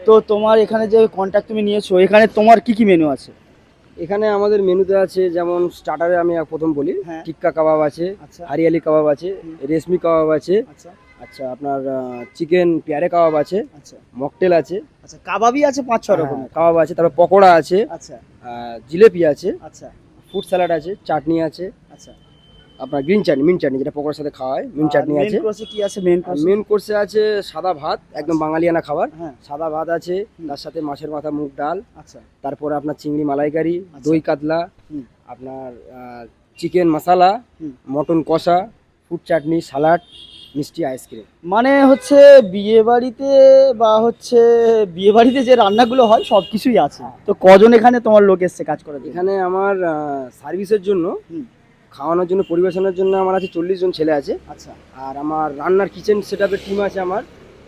তো তোমার এখানে যে কন্ট্যাক্ট তুমি নিয়েছো, এখানে তোমার কি কি মেনু আছে? এখানে আমাদের মেনুতে আছে, যেমন স্টার্টারে আমি প্রথম বলি, হ্যাঁ। টিক্কা কাবাব আছে, আচ্ছা। হারিয়ালি কাবাব আছে, রেশমি কাবাব আছে, আচ্ছা। আচ্ছা আপনার চিকেন পেয়ারে কাবাব আছে, আচ্ছা। মকটেল আছে, আচ্ছা, কাবাবই আছে 5-6 হ্যাঁ রকমের। কাবাব আছে, তারপর পকোড়া আছে, আচ্ছা। জিলেপি আছে, আচ্ছা। ফ্রুট স্যালাড আছে, চাটনি আছে, আচ্ছা। আপনার গ্রিন চাটনি, মিন্ট চাটনি যেটা পকোড়ার সাথে খাওয়া হয়, মিন্ট আর চাটনি মেন আছে। কোর্সে কি আছে? মেন কোর্সে মেন কোর্সে আছে সাদা ভাত, একদম আচ্ছা। বাঙালিয়ানা খাবার। হ্যাঁ। সাদা ভাত আছে, তার সাথে মাছের মাথা, মুগ ডাল, আচ্ছা। তারপরে আপনার চিংড়ি মালাইকারি, আচ্ছা। দই কাতলা, হুম। আপনার চিকেন মশালা, হুম। মটন কষা, ফ্রুট চাটনি, সালাড, মিষ্টি, আইসক্রিম। মানে হচ্ছে বিয়ে বাড়িতে বা হচ্ছে বিয়ে বাড়িতে যে রান্নাগুলো হয় সব কিছুই আছে। তো কজন এখানে তোমার লোক এসছে কাজ করার জন্য? এখানে আমার সার্ভিসের জন্য, হুম। খাওয়ানোর জন্য, পরিবেশনের জন্য আমার আছে 40 জন ছেলে আছে। আচ্ছা। আর আমার রান্নার কিচেন সেটআপের টিম আছে আমার,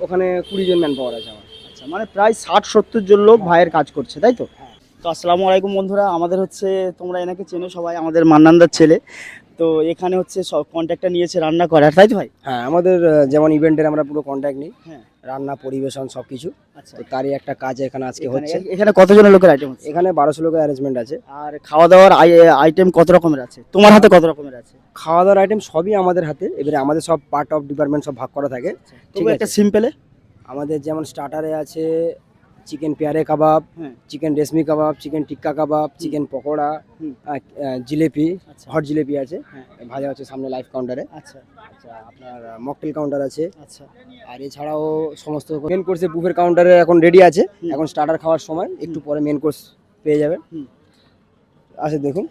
ওখানে 20 জন ম্যান পাওয়ার আছে আমার। আচ্ছা, মানে প্রায় 60-70 জন লোক হ্যাঁ। ভাইয়ের কাজ করছে, তাই তো? হ্যাঁ। তো আসসালামু আলাইকুম বন্ধুরা, আমাদের হচ্ছে তোমরা এনাকে চেনো সবাই, আমাদের মান্নানদার ছেলে। তো এখানে হচ্ছে সব কন্ট্যাক্টটা নিয়েছে রান্না করার, তাই তো ভাই? হ্যাঁ, আমাদের যেমন ইভেন্টের আমরা পুরো কন্ট্যাক্ট নিই, হ্যাঁ। রান্না পরিবেশন সব কিছু। আচ্ছা। তো তারই একটা কাজ এখানে আজকে এখানে হচ্ছে। এখানে কতজনের লোকের আইটেম হচ্ছে? এখানে 1200 লোকের অ্যারেঞ্জমেন্ট আছে। আর খাওয়া দাওয়ার আইটেম কত রকমের আছে? তোমার হাতে কত রকমের আছে? খাওয়া দাওয়ার আইটেম সবই আমাদের হাতে, এবারে আমাদের সব পার্ট অফ ডিপার্টমেন্ট সব ভাগ করা থাকে। ঠিক তবে আছে, একটা সিম্পলে। আমাদের যেমন স্টার্টারে আছে চিকেন পেয়ারে কাবাব, হ্যাঁ। চিকেন রেশমি কাবাব, চিকেন টিক্কা কাবাব, চিকেন পকোড়া, হুম। জিলেপি, আচ্ছা। হট জিলেপি আছে, হ্যাঁ। ভাজা হচ্ছে সামনে লাইভ কাউন্টারে। আচ্ছা। আচ্ছা, আপনার মকটেল কাউন্টার আছে। আচ্ছা। আর এছাড়াও সমস্ত মেন কোর্সে বুফের কাউন্টারে এখন রেডি আছে। হুম। এখন স্টার্টার খাওয়ার সময়, একটু পরে মেন কোর্স পেয়ে যাবেন। হুম। আসে দেখুন,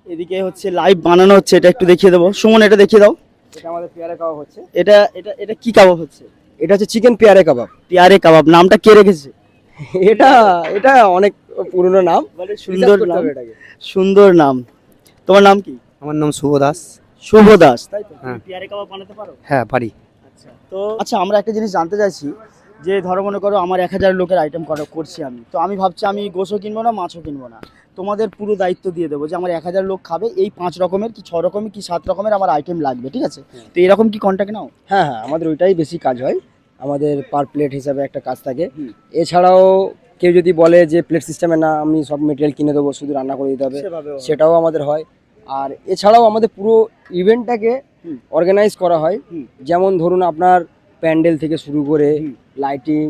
এদিকে হচ্ছে লাইভ বানানো হচ্ছে, এটা একটু দেখিয়ে দেবো। সুমন, এটা দেখিয়ে দাও। এটা আমাদের পেয়ারে কাবাব হচ্ছে। এটা এটা এটা কি কাবাব হচ্ছে? এটা হচ্ছে চিকেন পেয়ারে কাবাব। পেয়ারে কাবাব নামটা কে রেখেছে? এটা এটা অনেক পুরনো নাম, মানে সুন্দর করতে নাম। হবে এটাকে। সুন্দর নাম। তোমার নাম কি? আমার নাম শুভ দাস। শুভ দাস, তাই তো? হ্যাঁ। তুমি পেয়ারে কাবাব বানাতে পারো? হ্যাঁ পারি। আচ্ছা। তো আচ্ছা, আমরা একটা জিনিস জানতে চাইছি যে ধরো মনে করো আমার 1000 লোকের আইটেম করছি আমি, তো আমি ভাবছি আমি গোশও কিনবো না, মাছও কিনবো না, তোমাদের পুরো দায়িত্ব দিয়ে দেবো যে আমার 1000 লোক খাবে, এই 5 রকমের কি 6 রকমের কি 7 রকমের আমার আইটেম লাগবে, ঠিক আছে? তো এরকম কি কন্ট্যাক্ট নাও? হ্যাঁ হ্যাঁ, আমাদের ওইটাই বেশি কাজ হয়, আমাদের পার প্লেট হিসাবে একটা কাজ থাকে। হুম। এছাড়াও কেউ যদি বলে যে প্লেট সিস্টেমে না, আমি সব মেটেরিয়াল কিনে দেবো, শুধু রান্না করে দিতে হবে, সেভাবেও হয়। সেটাও আমাদের হয়। আর এছাড়াও আমাদের পুরো ইভেন্টটাকে হুম। অর্গানাইজ করা হয়। হুম। যেমন ধরুন আপনার প্যান্ডেল থেকে শুরু করে হুম। লাইটিং,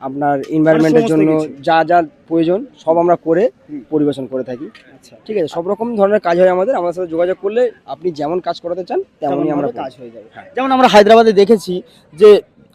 আপনার এনভায়রনমেন্টের সমস্ত জন্য কিছু। যা যা প্রয়োজন সব আমরা করে হুম। পরিবেশন করে থাকি। আচ্ছা। ঠিক আছে, সব রকম ধরনের কাজ হয় আমাদের। আমাদের সাথে যোগাযোগ করলে আপনি যেমন কাজ করাতে চান তেমনই আমরা তেমনভাবে কাজ করি। হয়ে যাবে। হ্যাঁ। যেমন আমরা হায়দ্রাবাদে দেখেছি যে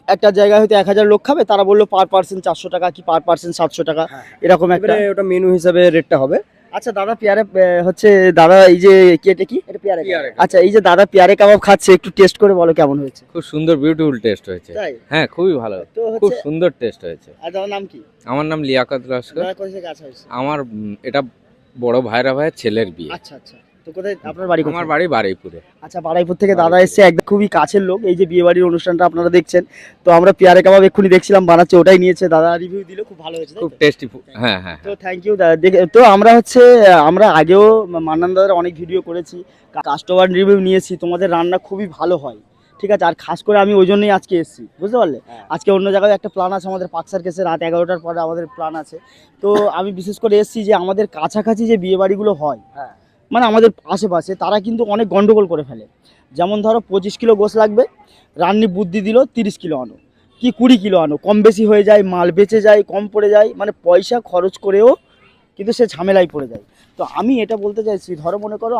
একটা জায়গায় হয়তো 1000 লোক খাবে, তারা বললো পার পার্সন 400 টাকা কি পার পার্সন 700 টাকা, হ্যাঁ। এরকম একটা। এবারে ওটা মেনু হিসাবে রেটটা হবে। আচ্ছা দাদা, পেয়ারে হচ্ছে দাদা এই যে কি এটা কি? এটা পেয়ারে পেয়ারে কাবাব। আচ্ছা, এই যে দাদা পেয়ারে কাবাব খাচ্ছে, একটু টেস্ট করে বলো কেমন হয়েছে। খুব সুন্দর বিউটিফুল টেস্ট হয়েছে। তাই? হ্যাঁ খুবই ভালো, তো খুব হচ্ছে সুন্দর টেস্ট হয়েছে। আর দাদার নাম কি? আমার নাম লিয়াকত লস্কর। দাদা কোথা থেকে আসা হয়েছে? আমার এটা বড় ভাইরা ভাইয়ের ছেলের বিয়ে। আচ্ছা আচ্ছা। তো কোথায় আপনার বাড়ি? আমার কোথায়? বাড়ি বারুইপুরে। আচ্ছা, বারুইপুর থেকে দাদা বারুইপুরে। এসেছে, একদম খুবই কাছের লোক। এই যে বিয়ে বাড়ির অনুষ্ঠানটা আপনারা দেখছেন, তো আমরা পেয়ারে কাবাব এক্ষুনি দেখছিলাম বানাচ্ছে, ওটাই নিয়েছে দাদা, রিভিউ দিল, খুব ভালো হয়েছে, তাই খুব তো? টেস্টি। হ্যাঁ হ্যাঁ তো থ্যাংক ইউ দাদা। তো আমরা হচ্ছে আমরা আগেও মান্নান দাদার অনেক ভিডিও করেছি, কাস্টমার রিভিউ নিয়েছি, তোমাদের রান্না খুবই ভালো হয়, ঠিক আছে? আর খাস করে আমি ওই জন্যই আজকে এসেছি, বুঝতে পারলে? হ্যাঁ। আজকে অন্য জায়গায় একটা প্ল্যান আছে আমাদের, পার্ক সার্কাসে রাত 11টার পরে আমাদের প্ল্যান আছে। তো আমি বিশেষ করে এসেছি যে আমাদের কাছাকাছি যে বিয়ে বাড়িগুলো হয়, হ্যাঁ। মানে আমাদের আশেপাশে, তারা কিন্তু অনেক গন্ডগোল করে ফেলে। যেমন ধরো 25 কিলো গোশ লাগবে, রান্নি বুদ্ধি দিল 30 কিলো আনো কি 20 কিলো আনো, কম বেশি হয়ে যায়, মাল বেঁচে যায়, কম পড়ে যায়, মানে পয়সা খরচ করেও কিন্তু সে ঝামেলায় পড়ে যায়। তো আমি এটা বলতে চাইছি, ধরো মনে করো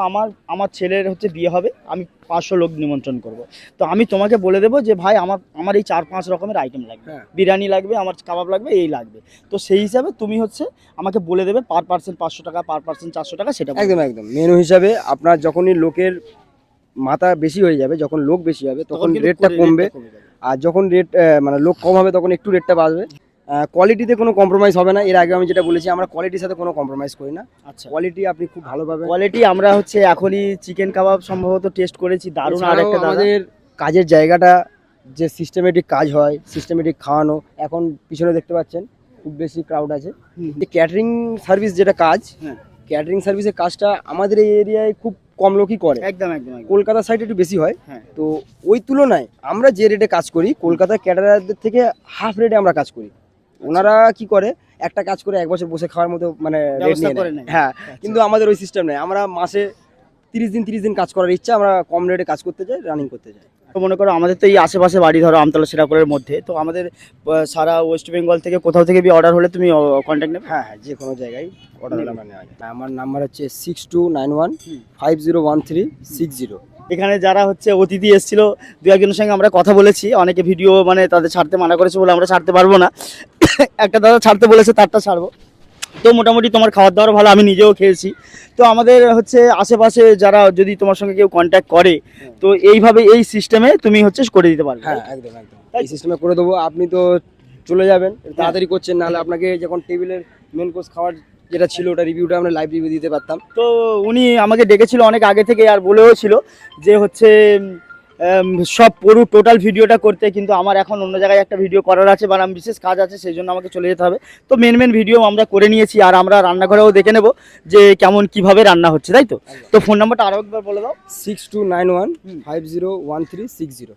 আমার ছেলের হচ্ছে বিয়ে হবে, আমি 500 লোক নিমন্ত্রণ করব, তো আমি তোমাকে বলে দেবো যে ভাই আমার এই 4-5 রকমের আইটেম লাগবে, হ্যাঁ। বিরিয়ানি লাগবে, আমার কাবাব লাগবে, এই লাগবে। তো সেই হিসাবে তুমি হচ্ছে আমাকে বলে দেবে পার পার্সন 500 টাকা, পার পার্সন 400 টাকা, সেটা বলে একদম দেবে। একদম মেনু হিসাবে আপনার যখনই লোকের মাথা বেশি হয়ে যাবে, যখন লোক বেশি হবে তখন কিন্তু রেটটা কমবে। রেটটা কমে যাবে। আর যখন রেট মানে লোক কম হবে তখন একটু রেটটা বাড়বে। কোয়ালিটিতে কোনো কম্প্রোমাইজ হবে না। এর আগে আমি যেটা বলেছি, আমরা কোয়ালিটির সাথে কোনো কম্প্রোমাইজ করি না। আচ্ছা, কোয়ালিটি আপনি খুব ভালো পাবেন। কোয়ালিটি আমরা হচ্ছে এখনই চিকেন কাবাব সম্ভবত টেস্ট করেছি, দারুণ। আর এছাড়াও একটা দাদা, আমাদের কাজের জায়গাটা যে সিস্টেমেটিক কাজ হয়, সিস্টেমেটিক খাওয়ানো, এখন পিছনে দেখতে পাচ্ছেন খুব বেশি ক্রাউড আছে। হুম, যে ক্যাটারিং সার্ভিস যেটা কাজ, হ্যাঁ। ক্যাটারিং সার্ভিসের কাজটা আমাদের এই এরিয়ায় খুব কম লোকই করে। একদম একদম একদম। কলকাতা সাইডে একটু বেশি হয়। হ্যাঁ। তো ওই তুলনায় আমরা যে রেটে কাজ করি, কলকাতার ক্যাটারারদের থেকে হাফ রেটে আমরা কাজ করি। ওনারা কি করে একটা কাজ করে 1 বছর বসে খাওয়ার মতো মানে রেট ব্যবস্থা নিয়ে করে নেয়। নেয়। হ্যাঁ, আচ্ছা। কিন্তু আমাদের ওই সিস্টেম নেই। আমরা মাসে 30 দিন কাজ করার ইচ্ছা, আমরা কম রেটে কাজ করতে যাই, রানিং করতে যাই। তো মনে করো আমাদের তো এই আশেপাশে বাড়ি ধরো আমতলা শ্রীরামপুরের মধ্যে, তো আমাদের সারা ওয়েস্ট বেঙ্গল থেকে কোথাও থেকে অর্ডার হলে তুমি কন্ট্যাক্ট নেবে। হ্যাঁ হ্যাঁ, যে কোনো জায়গায় অর্ডার নেবে। আমরা নেওয়া যায়। আমার নাম্বার হচ্ছে 6291501360। এখানে যারা হচ্ছে অতিথি এসেছিল দু একজনের সঙ্গে আমরা কথা বলেছি, অনেকে ভিডিও মানে তাদের ছাড়তে মানা করেছে বলে আমরা ছাড়তে পারবো না। একটা দাদা ছাড়তে বলেছে, তারটা ছাড়বো। তো মোটামুটি তোমার খাবার দাবার ভালো, আমি নিজেও খেয়েছি। তো আমাদের হচ্ছে আশেপাশে যারা যদি তোমার সঙ্গে কেউ কন্ট্যাক্ট করে, তো এইভাবে এই সিস্টেমে তুমি হচ্ছে করে দিতে পারবে। হ্যাঁ, একদম একদম এই সিস্টেমে করে দেবো। আপনি তো চলে যাবেন, তাড়াতাড়ি করছেন, নাহলে আপনাকে যখন টেবিলের মেন কোর্স খাওয়ার যেটা ছিল ওটা রিভিউটা আমরা লাইভ রিভিউ দিতে পারতাম। তো উনি আমাকে ডেকেছিল অনেক আগে থেকে, আর বলেও ছিল যে হচ্ছে সব পুরো টোটাল ভিডিওটা করতে, কিন্তু আমার এখন অন্য জায়গায় একটা ভিডিও করার আছে বা আমার বিশেষ কাজ আছে, সেই জন্য আমাকে চলে যেতে হবে। তো মেন ভিডিও আমরা করে নিয়েছি, আর আমরা রান্নাঘরেও দেখে নেব যে কেমন কিভাবে রান্না হচ্ছে, তাই তো? তো ফোন নাম্বারটা আরও একবার বলে দাও। 6291501360।